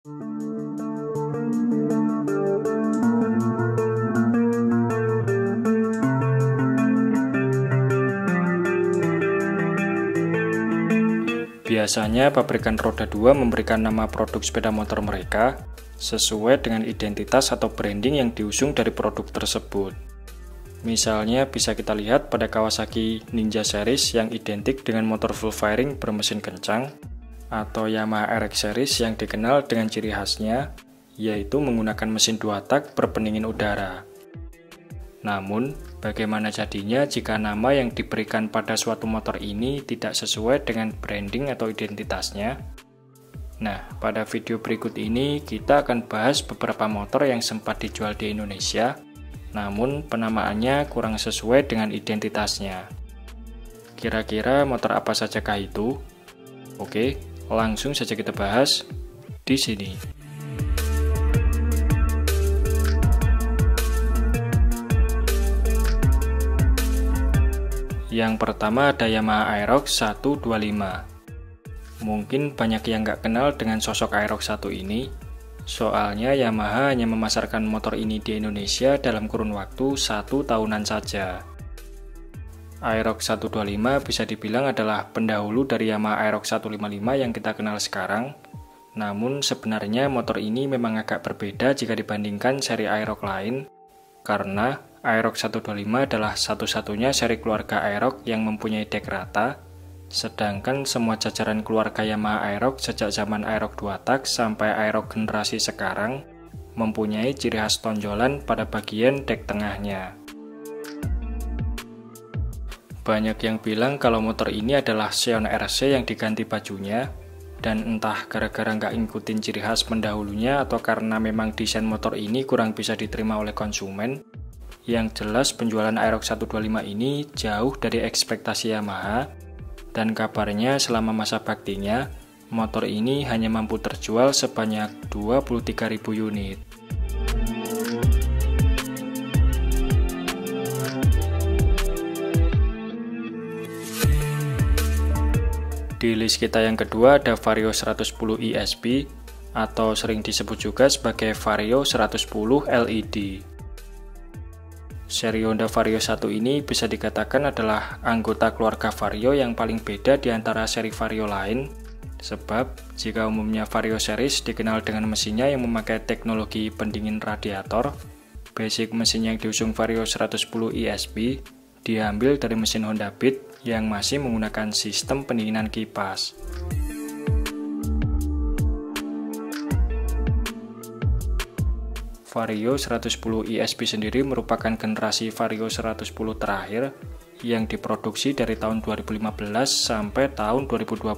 Biasanya pabrikan roda 2 memberikan nama produk sepeda motor mereka sesuai dengan identitas atau branding yang diusung dari produk tersebut. Misalnya bisa kita lihat pada Kawasaki Ninja Series yang identik dengan motor full fairing bermesin kencang, atau Yamaha RX Series yang dikenal dengan ciri khasnya, yaitu menggunakan mesin 2 tak berpendingin udara. Namun, bagaimana jadinya jika nama yang diberikan pada suatu motor ini tidak sesuai dengan branding atau identitasnya? Nah, pada video berikut ini kita akan bahas beberapa motor yang sempat dijual di Indonesia, namun penamaannya kurang sesuai dengan identitasnya. Kira-kira motor apa sajakah itu? Oke, langsung saja kita bahas di sini. Yang pertama ada Yamaha Aerox 125. Mungkin banyak yang nggak kenal dengan sosok Aerox 1 ini, soalnya Yamaha hanya memasarkan motor ini di Indonesia dalam kurun waktu 1 tahunan saja. Aerox 125 bisa dibilang adalah pendahulu dari Yamaha Aerox 155 yang kita kenal sekarang, namun sebenarnya motor ini memang agak berbeda jika dibandingkan seri Aerox lain, karena Aerox 125 adalah satu-satunya seri keluarga Aerox yang mempunyai dek rata, sedangkan semua jajaran keluarga Yamaha Aerox sejak zaman Aerox 2 tak sampai Aerox generasi sekarang mempunyai ciri khas tonjolan pada bagian dek tengahnya. Banyak yang bilang kalau motor ini adalah Xeon RC yang diganti bajunya, dan entah gara-gara nggak ngikutin ciri khas pendahulunya atau karena memang desain motor ini kurang bisa diterima oleh konsumen. Yang jelas penjualan Aerox 125 ini jauh dari ekspektasi Yamaha, dan kabarnya selama masa baktinya, motor ini hanya mampu terjual sebanyak 23.000 unit. Di list kita yang kedua ada Vario 110 ESP, atau sering disebut juga sebagai Vario 110 LED. Seri Honda Vario 1 ini bisa dikatakan adalah anggota keluarga Vario yang paling beda di antara seri Vario lain, sebab jika umumnya Vario series dikenal dengan mesinnya yang memakai teknologi pendingin radiator, basic mesin yang diusung Vario 110 ESP diambil dari mesin Honda Beat yang masih menggunakan sistem pendinginan kipas. Vario 110 ESP sendiri merupakan generasi Vario 110 terakhir yang diproduksi dari tahun 2015 sampai tahun 2020.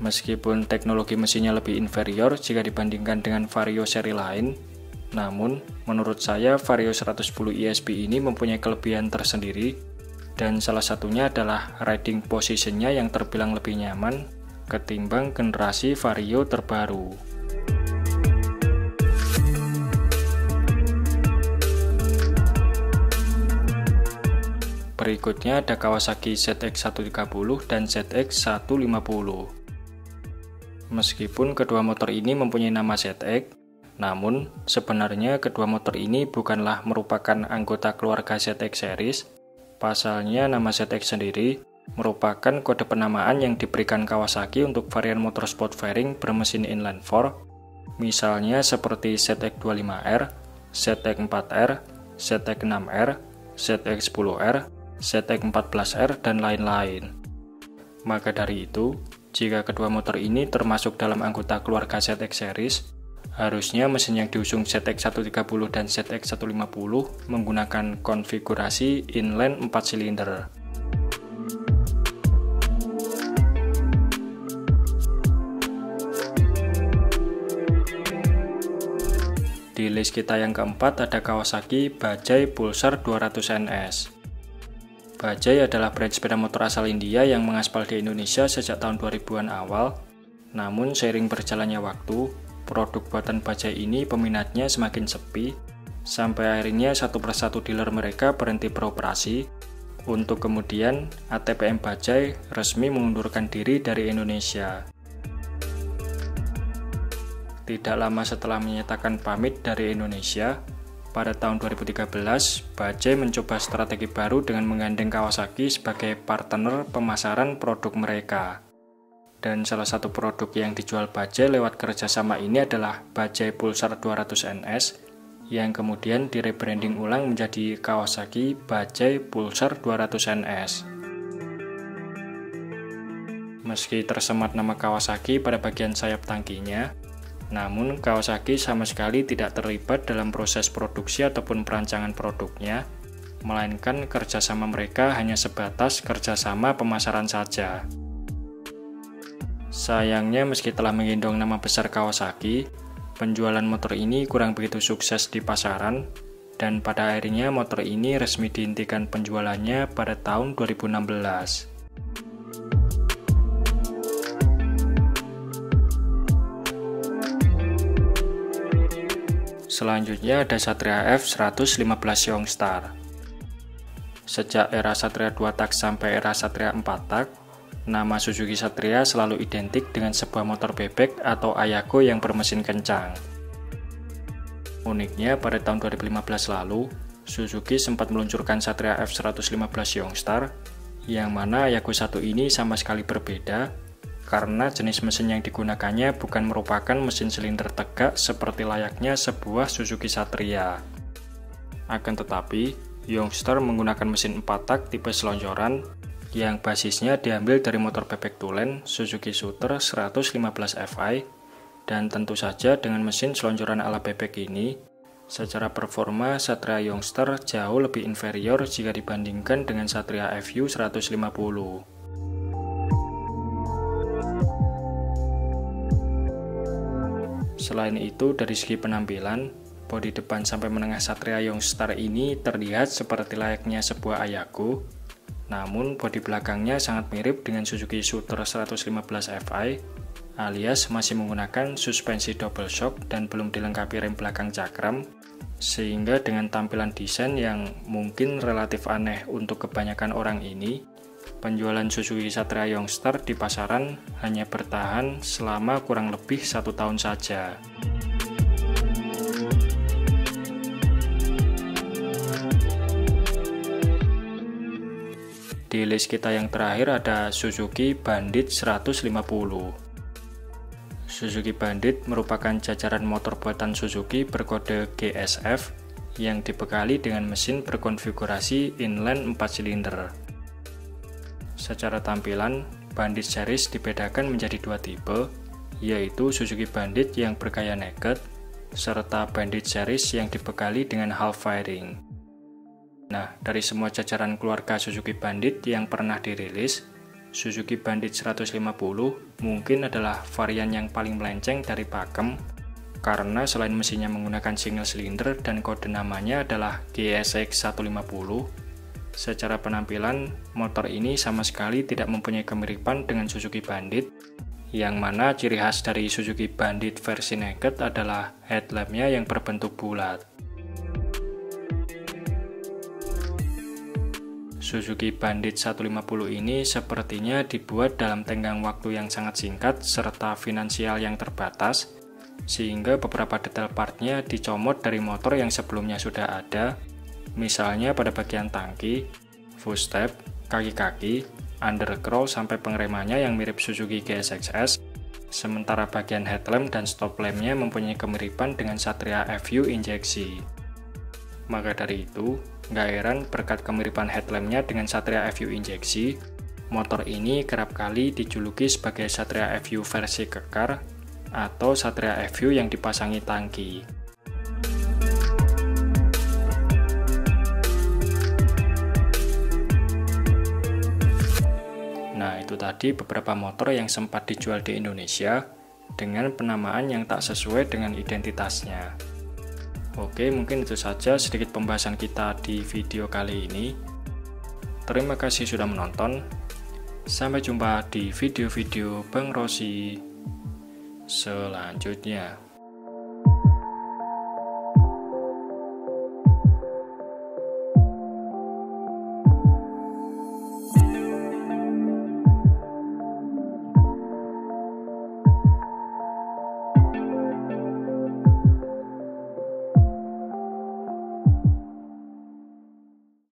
Meskipun teknologi mesinnya lebih inferior jika dibandingkan dengan Vario seri lain, namun menurut saya Vario 110 ESP ini mempunyai kelebihan tersendiri, dan salah satunya adalah riding positionnya yang terbilang lebih nyaman ketimbang generasi Vario terbaru. Berikutnya ada Kawasaki ZX130 dan ZX150. Meskipun kedua motor ini mempunyai nama ZX, namun sebenarnya kedua motor ini bukanlah merupakan anggota keluarga ZX series. Pasalnya nama ZX sendiri merupakan kode penamaan yang diberikan Kawasaki untuk varian motor sport fairing bermesin inline 4, misalnya seperti ZX25R, ZX4R, ZX6R, ZX10R, ZX14R, dan lain-lain. Maka dari itu, jika kedua motor ini termasuk dalam anggota keluarga ZX series, harusnya mesin yang diusung ZX130 dan ZX150 menggunakan konfigurasi inline 4 silinder. Di list kita yang keempat ada Kawasaki Bajaj Pulsar 200 NS. Bajaj adalah brand sepeda motor asal India yang mengaspal di Indonesia sejak tahun 2000-an awal. Namun seiring berjalannya waktu, produk buatan Bajaj ini peminatnya semakin sepi, sampai akhirnya satu persatu dealer mereka berhenti beroperasi, untuk kemudian ATPM Bajaj resmi mengundurkan diri dari Indonesia. tidak lama setelah menyatakan pamit dari Indonesia, pada tahun 2013, Bajaj mencoba strategi baru dengan menggandeng Kawasaki sebagai partner pemasaran produk mereka. Dan salah satu produk yang dijual Bajaj lewat kerjasama ini adalah Bajaj Pulsar 200 NS, yang kemudian direbranding ulang menjadi Kawasaki Bajaj Pulsar 200 NS. Meski tersemat nama Kawasaki pada bagian sayap tangkinya, namun Kawasaki sama sekali tidak terlibat dalam proses produksi ataupun perancangan produknya, melainkan kerjasama mereka hanya sebatas kerjasama pemasaran saja. Sayangnya meski telah menggendong nama besar Kawasaki, penjualan motor ini kurang begitu sukses di pasaran, dan pada akhirnya motor ini resmi dihentikan penjualannya pada tahun 2016. Selanjutnya ada Satria F115 Youngstar. Sejak era Satria 2 tak sampai era Satria 4 tak, nama Suzuki Satria selalu identik dengan sebuah motor bebek atau Ayako yang bermesin kencang. Uniknya, pada tahun 2015 lalu, Suzuki sempat meluncurkan Satria F115 Youngstar, yang mana Ayako 1 ini sama sekali berbeda, karena jenis mesin yang digunakannya bukan merupakan mesin silinder tegak seperti layaknya sebuah Suzuki Satria. Akan tetapi, Youngstar menggunakan mesin 4 tak tipe selonjoran yang basisnya diambil dari motor bebek tulen Suzuki Shooter 115 Fi, dan tentu saja dengan mesin selonjoran ala bebek ini, secara performa Satria Youngstar jauh lebih inferior jika dibandingkan dengan Satria FU 150. Selain itu, dari segi penampilan, bodi depan sampai menengah Satria Youngstar ini terlihat seperti layaknya sebuah Ayako, namun bodi belakangnya sangat mirip dengan Suzuki Shooter 115 Fi, alias masih menggunakan suspensi double shock dan belum dilengkapi rem belakang cakram, sehingga dengan tampilan desain yang mungkin relatif aneh untuk kebanyakan orang ini, penjualan Suzuki Satria Youngstar di pasaran hanya bertahan selama kurang lebih 1 tahun saja. Di list kita yang terakhir ada Suzuki Bandit 150. Suzuki Bandit merupakan jajaran motor buatan Suzuki berkode GSF yang dibekali dengan mesin berkonfigurasi inline 4 silinder. Secara tampilan, Bandit series dibedakan menjadi 2 tipe, yaitu Suzuki Bandit yang bergaya naked, serta Bandit series yang dibekali dengan half fairing. Nah, dari semua jajaran keluarga Suzuki Bandit yang pernah dirilis, Suzuki Bandit 150 mungkin adalah varian yang paling melenceng dari pakem, karena selain mesinnya menggunakan single silinder dan kode namanya adalah GSX 150, secara penampilan, motor ini sama sekali tidak mempunyai kemiripan dengan Suzuki Bandit, yang mana ciri khas dari Suzuki Bandit versi naked adalah headlampnya yang berbentuk bulat. Suzuki Bandit 150 ini sepertinya dibuat dalam tenggang waktu yang sangat singkat serta finansial yang terbatas, sehingga beberapa detail partnya dicomot dari motor yang sebelumnya sudah ada, misalnya pada bagian tangki, footstep, kaki-kaki, undercrowl sampai pengeremannya yang mirip Suzuki GSX-S, sementara bagian headlamp dan stop lampnya mempunyai kemiripan dengan Satria FU injeksi. Maka dari itu, nggak heran berkat kemiripan headlampnya dengan Satria FU injeksi, motor ini kerap kali dijuluki sebagai Satria FU versi kekar atau Satria FU yang dipasangi tangki. Nah, itu tadi beberapa motor yang sempat dijual di Indonesia dengan penamaan yang tak sesuai dengan identitasnya. Oke, mungkin itu saja sedikit pembahasan kita di video kali ini. Terima kasih sudah menonton. Sampai jumpa di video-video Bang Rossi selanjutnya.